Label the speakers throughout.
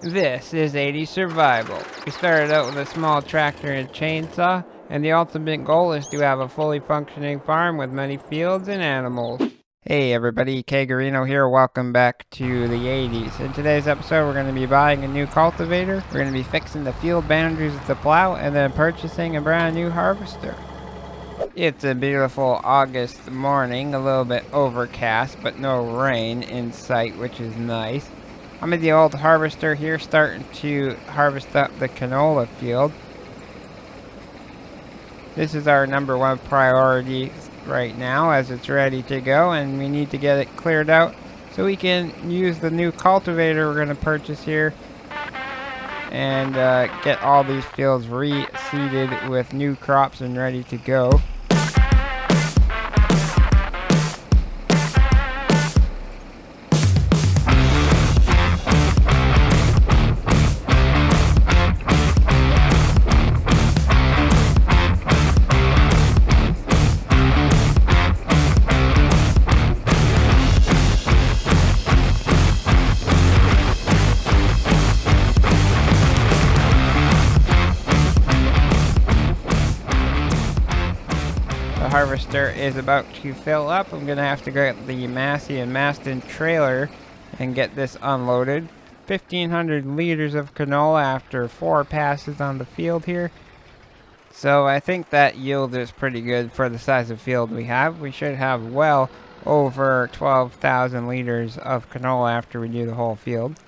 Speaker 1: This is 80 Survival. We started out with a small tractor and chainsaw, and the ultimate goal is to have a fully functioning farm with many fields and animals. Hey everybody, Kagarino here, welcome back to the 80s. In today's episode we're going to be buying a new cultivator, we're going to be fixing the field boundaries with the plow, and then purchasing a brand new harvester. It's a beautiful August morning, a little bit overcast, but no rain in sight, which is nice. I'm in the old harvester here, starting to harvest up the canola field. This is our number one priority right now, as it's ready to go, and we need to get it cleared out so we can use the new cultivator we're going to purchase here and get all these fields reseeded with new crops and ready to go. Harvester is about to fill up. I'm gonna have to get the Massey and Maston trailer and get this unloaded. 1,500 liters of canola after 4 passes on the field here. So I think that yield is pretty good for the size of field we have. We should have well over 12,000 liters of canola after we do the whole field.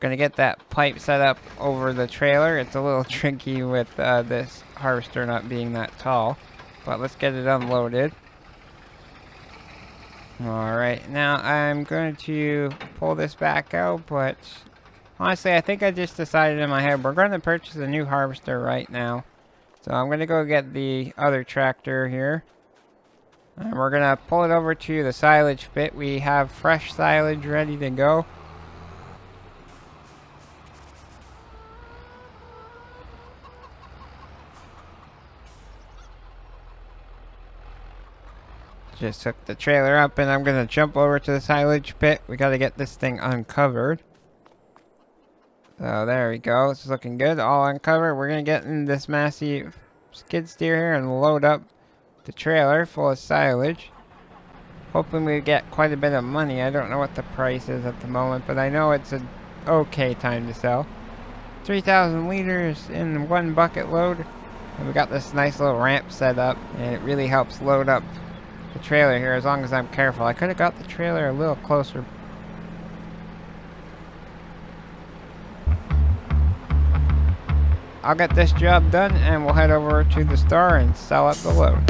Speaker 1: Gonna get that pipe set up over the trailer. It's a little tricky with this harvester not being that tall, but let's get it unloaded. Alright, now I'm going to pull this back out, but honestly I think I just decided in my head we're going to purchase a new harvester right now. So I'm going to go get the other tractor here, and we're going to pull it over to the silage pit. We have fresh silage ready to go. Just hook the trailer up, and I'm gonna jump over to the silage pit. We gotta get this thing uncovered. So there we go. It's looking good. All uncovered. We're gonna get in this massive skid steer here and load up the trailer full of silage. Hoping we get quite a bit of money. I don't know what the price is at the moment, but I know it's an okay time to sell. 3,000 liters in one bucket load. And we got this nice little ramp set up, and it really helps load up the trailer here as long as I'm careful. I could have got the trailer a little closer. I'll get this job done and we'll head over to the store and sell up the load.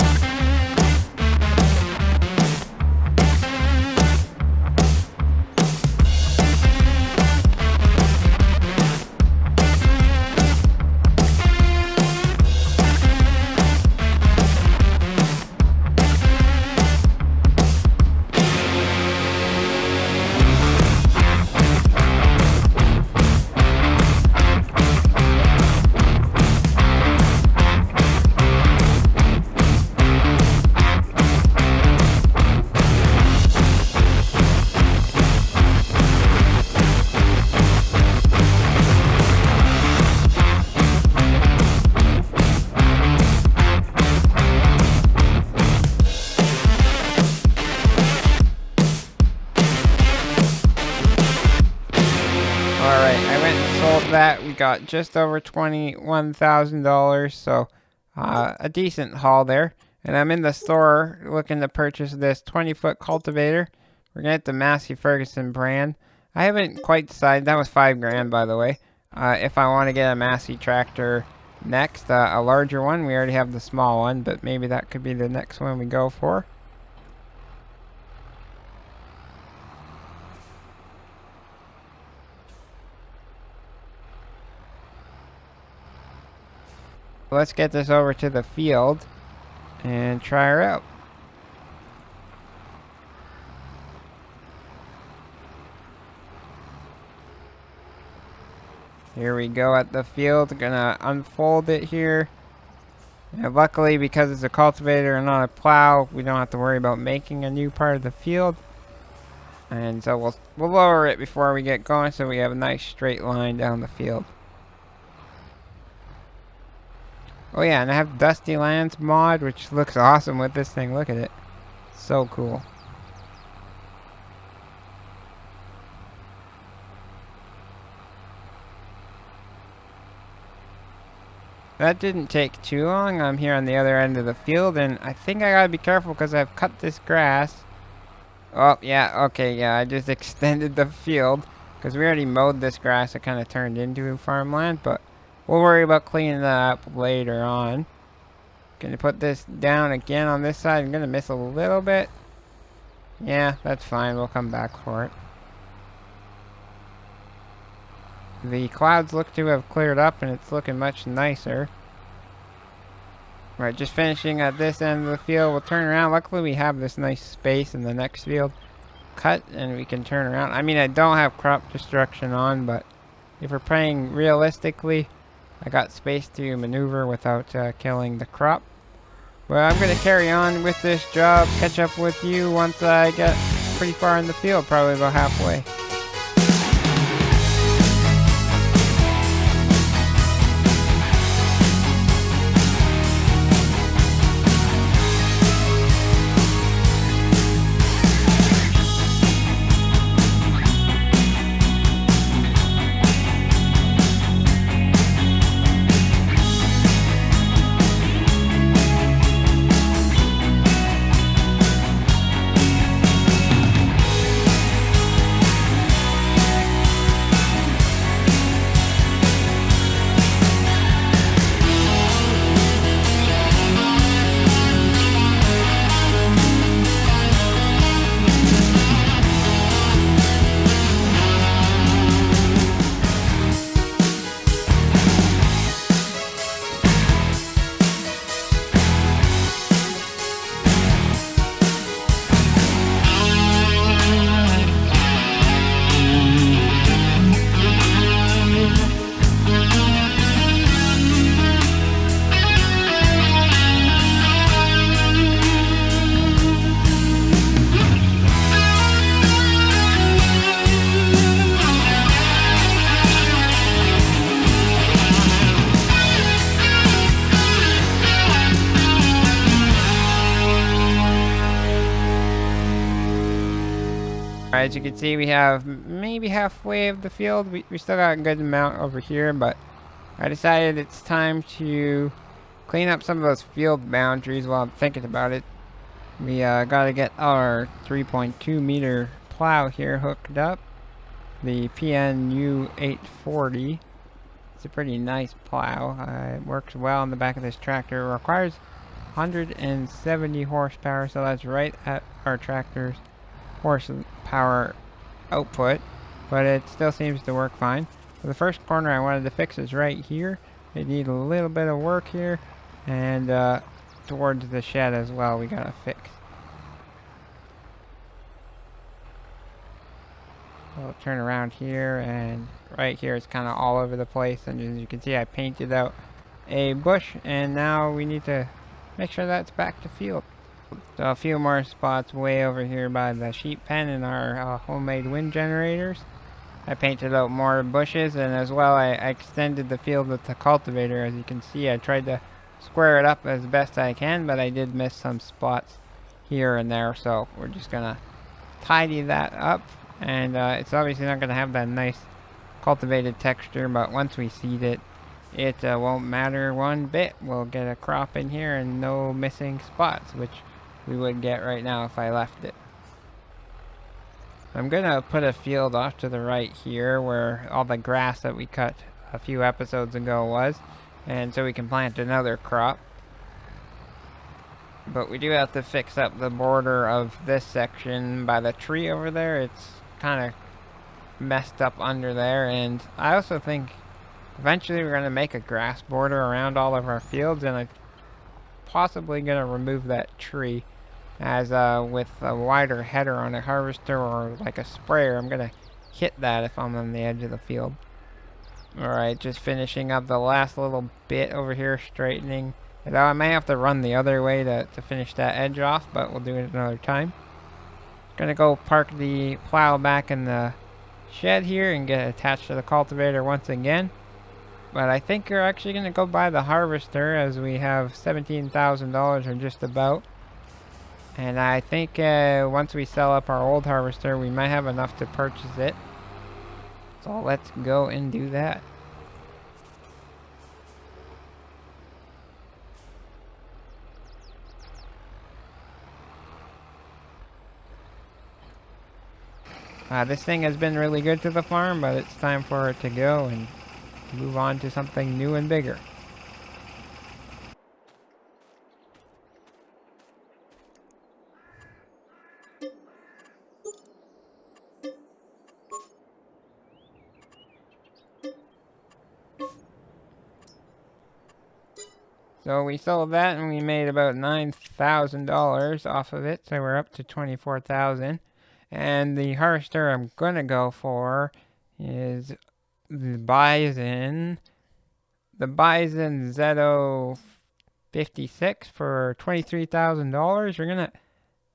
Speaker 1: That we got just over $21,000, so a decent haul there. And I'm in the store looking to purchase this 20-foot cultivator. We're gonna get the Massey Ferguson brand. I haven't quite decided. That was $5,000, by the way. If I want to get a Massey tractor next, a larger one. We already have the small one, but maybe that could be the next one we go for. Let's get this over to the field and try her out. Here we go at the field. Gonna unfold it here. And luckily, because it's a cultivator and not a plow, we don't have to worry about making a new part of the field. And so we'll lower it before we get going so we have a nice straight line down the field. Oh yeah, and I have Dusty Lands mod, which looks awesome with this thing. Look at it. So cool. That didn't take too long. I'm here on the other end of the field, and I think I gotta be careful because I've cut this grass. Oh, yeah, okay, yeah, I just extended the field because we already mowed this grass. It kind of turned into farmland, but we'll worry about cleaning that up later on. Gonna put this down again on this side. I'm gonna miss a little bit. Yeah, that's fine. We'll come back for it. The clouds look to have cleared up and it's looking much nicer. Right, just finishing at this end of the field. We'll turn around. Luckily we have this nice space in the next field cut and we can turn around. I mean, I don't have crop destruction on, but if we're playing realistically, I got space to maneuver without killing the crop. Well, I'm going to carry on with this job, catch up with you once I get pretty far in the field, probably about halfway. As you can see, we have maybe halfway of the field. We still got a good amount over here, but I decided it's time to clean up some of those field boundaries while I'm thinking about it. We gotta get our 3.2 meter plow here hooked up. The PNU 840. It's a pretty nice plow. It works well on the back of this tractor. It requires 170 horsepower, so that's right at our tractor's horsepower output, but it still seems to work fine. So the first corner I wanted to fix is right here. It needs a little bit of work here, and towards the shed as well we gotta fix. I'll turn around here, and right here it's kind of all over the place, and as you can see I painted out a bush, and now we need to make sure that's back to field. So a few more spots way over here by the sheep pen and our homemade wind generators. I painted out more bushes, and as well I extended the field with the cultivator. As you can see, I tried to square it up as best I can, but I did miss some spots here and there, so we're just gonna tidy that up. And it's obviously not gonna have that nice cultivated texture, but once we seed it, it won't matter one bit. We'll get a crop in here and no missing spots, which we would get right now if I left it. I'm gonna put a field off to the right here where all the grass that we cut a few episodes ago was, and so we can plant another crop. But we do have to fix up the border of this section by the tree over there. It's kind of messed up under there, and I also think eventually we're gonna make a grass border around all of our fields, and I'm possibly gonna remove that tree. As with a wider header on a harvester or like a sprayer, I'm gonna hit that if I'm on the edge of the field. Alright, just finishing up the last little bit over here, straightening Although I may have to run the other way to finish that edge off, but we'll do it another time. Gonna go park the plow back in the shed here and get attached to the cultivator once again. But I think we're actually gonna go buy the harvester, as we have $17,000 or just about. And I think once we sell up our old harvester, we might have enough to purchase it. So let's go and do that. This thing has been really good to the farm, but it's time for it to go and move on to something new and bigger. So we sold that and we made about $9,000 off of it, so we're up to $24,000. And the harvester I'm gonna go for is the Bison Z056 for $23,000. We're gonna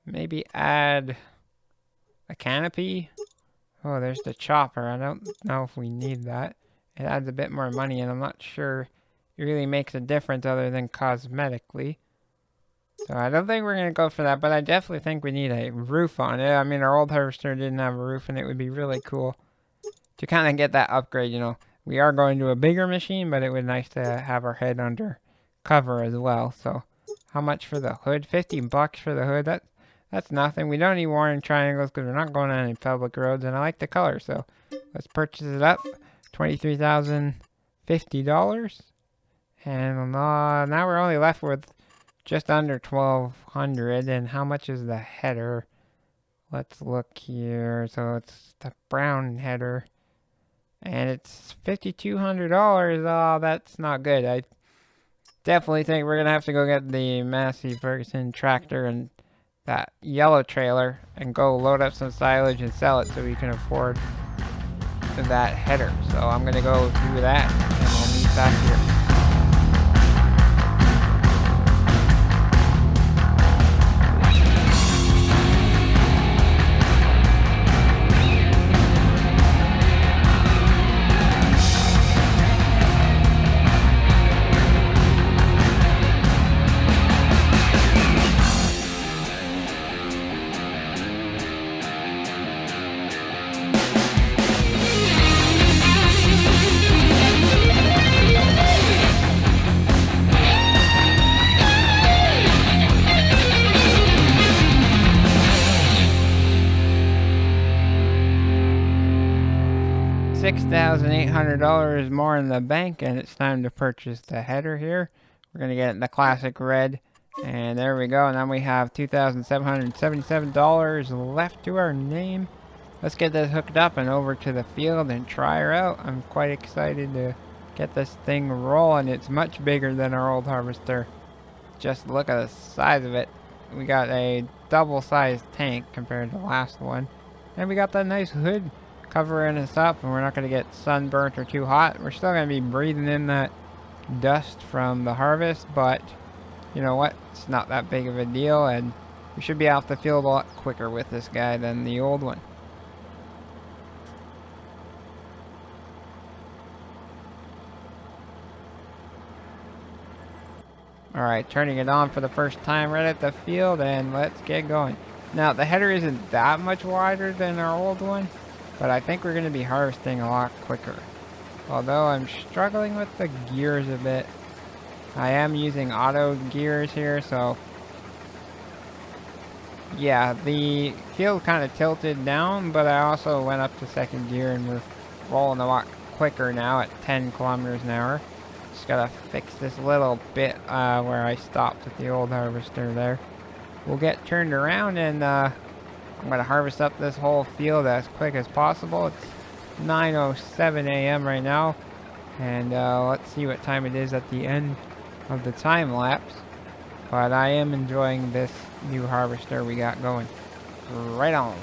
Speaker 1: maybe add a canopy. Oh, there's the chopper. I don't know if we need that. It adds a bit more money, and I'm not sure it really makes a difference other than cosmetically. So I don't think we're going to go for that, but I definitely think we need a roof on it. I mean, our old harvester didn't have a roof, and it would be really cool to kind of get that upgrade, you know. We are going to a bigger machine, but it would be nice to have our head under cover as well. So how much for the hood? $50 for the hood. That's nothing. We don't need warning triangles because we're not going on any public roads, and I like the color, so let's purchase it up. $23,050. And now we're only left with just under $1,200. And how much is the header? Let's look here. So it's the brown header, and it's $5,200. Oh, that's not good. I definitely think we're gonna have to go get the Massey Ferguson tractor and that yellow trailer and go load up some silage and sell it so we can afford that header. So I'm gonna go do that, and we'll meet back here. $6,800 more in the bank, and it's time to purchase the header here. We're going to get it in the classic red, and there we go. Now we have $2,777 left to our name. Let's get this hooked up and over to the field and try her out. I'm quite excited to get this thing rolling. It's much bigger than our old harvester. Just look at the size of it. We got a double-sized tank compared to the last one, and we got that nice hood covering us up, and we're not going to get sunburnt or too hot. We're still going to be breathing in that dust from the harvest, but you know what? It's not that big of a deal, and we should be off the field a lot quicker with this guy than the old one. Alright, turning it on for the first time right at the field, and let's get going. Now, the header isn't that much wider than our old one, but I think we're going to be harvesting a lot quicker. Although I'm struggling with the gears a bit. I am using auto gears here, so yeah, the field kind of tilted down, but I also went up to second gear and we're rolling a lot quicker now at 10 kilometers an hour. Just gotta fix this little bit where I stopped at the old harvester there. We'll get turned around, and I'm going to harvest up this whole field as quick as possible. It's 9:07 a.m. right now, and let's see what time it is at the end of the time lapse. But I am enjoying this new harvester we got going. Right on.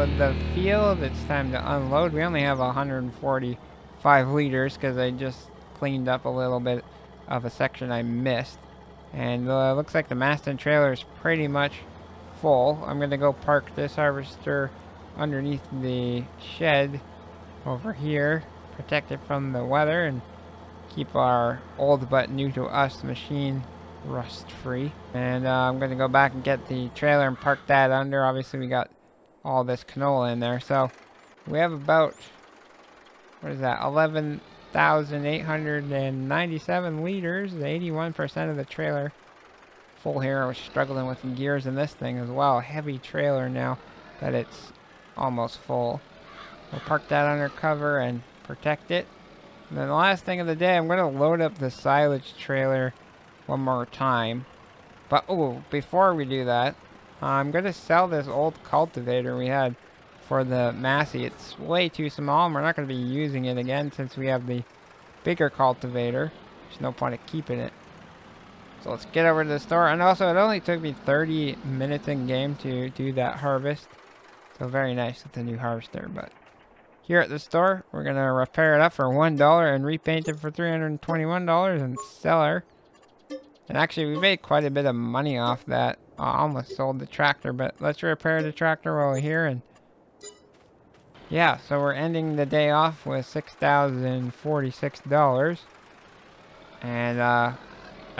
Speaker 1: of the field. It's time to unload. We only have 145 liters because I just cleaned up a little bit of a section I missed. And looks like the Maston trailer is pretty much full. I'm going to go park this harvester underneath the shed over here, protect it from the weather, and keep our old but new to us machine rust free. And I'm going to go back and get the trailer and park that under. Obviously we got all this canola in there, so we have about, what is that, 11,897 liters, 81% of the trailer full here. I was struggling with some gears in this thing as well. Heavy trailer now that it's almost full. We'll park that under cover and protect it. And then the last thing of the day, I'm going to load up the silage trailer one more time. But, before we do that, I'm going to sell this old cultivator we had for the Massey. It's way too small, and we're not going to be using it again since we have the bigger cultivator. There's no point in keeping it. So let's get over to the store. And also, it only took me 30 minutes in game to do that harvest. So very nice with the new harvester. But here at the store, we're going to repair it up for $1 and repaint it for $321 and sell her. And actually, we made quite a bit of money off that. I almost sold the tractor, but let's repair the tractor while we're here. And yeah, so we're ending the day off with $6,046. And a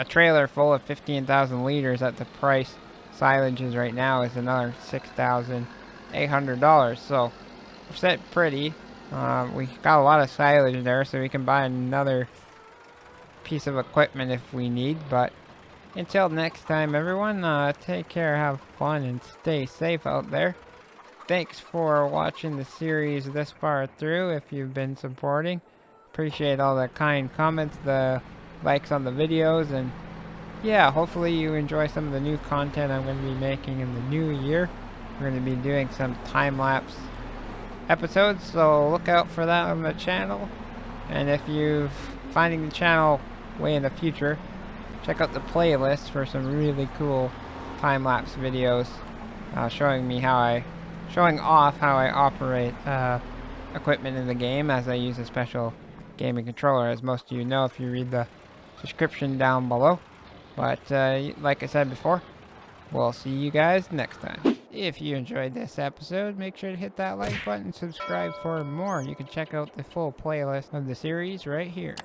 Speaker 1: trailer full of 15,000 liters at the price silage is right now is another $6,800. So we're set pretty. We got a lot of silage there, so we can buy another piece of equipment if we need. But until next time, everyone, take care, have fun, and stay safe out there. Thanks for watching the series this far through. If you've been supporting, appreciate all the kind comments, the likes on the videos, and yeah, hopefully you enjoy some of the new content I'm going to be making in the new year. We're going to be doing some time-lapse episodes, so look out for that on the channel. And if you're finding the channel way in the future, check out the playlist for some really cool time-lapse videos showing off how I operate equipment in the game as I use a special gaming controller, as most of you know if you read the description down below. But like I said before, we'll see you guys next time. If you enjoyed this episode, make sure to hit that like button and subscribe for more. You can check out the full playlist of the series right here.